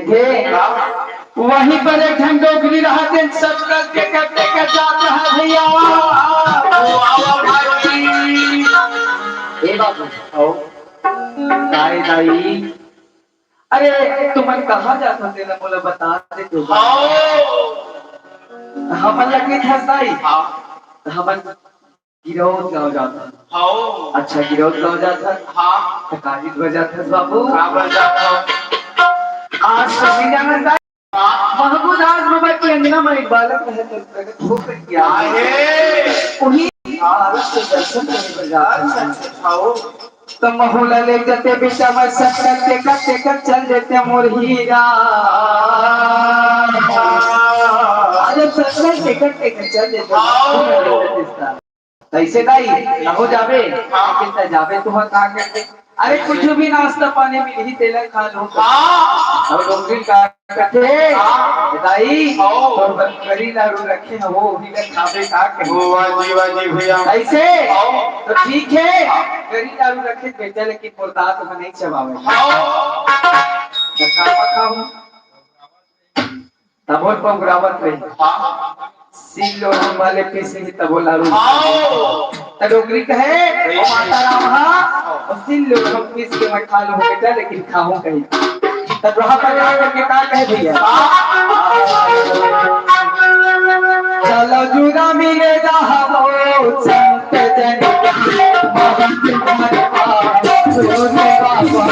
थे वहीं पर एक ढंडोगरी रहा दिन सब करते कर जाता है भैया। ए बाबू आओ दाई दाई। अरे तुमन कहाँ जाता तेरा बोला बता दे तू। हमन लगे था दाई हमन गिरौद गाँव जाता। अच्छा गिरौद गाँव जाता। हाँ काजी बजा था बाबू आज सभी जाना दाई। महमूद आज मोबाइल के अंगना में एक बालक है तो प्रकट होकर किया है उन्हीं भारत से दर्शन करने पर जाता है। तो महुला ले जाते बेटा मैं सब करते कर चल देते मोर हीरा। अरे सत्संग टिकट चल देते कैसे दाई हो जावे लेकिन जावे तुम कहा करते। अरे कुछ भी नाश्ता पानी में ही तेल खा लो और डोंगरी का करते दाई और बकरी लाडू रखे हैं वो भी खावे का जी भैया ऐसे तो ठीक है गरी लाडू रखे बेटा लेकिन मुर्दात में नहीं चबावे तब और पंगरावत रही सिलो वाले पैसे ही तब लाडू डोंगरी कहे माता राम और सिलो हम पीस के मैं खा लूं बेटा लेकिन खाऊं कहीं तब वहां पर जाकर के कहा कहे भैया चलो जुदा मिले जाओ संत जन महंत हमारे पास रोने बाबा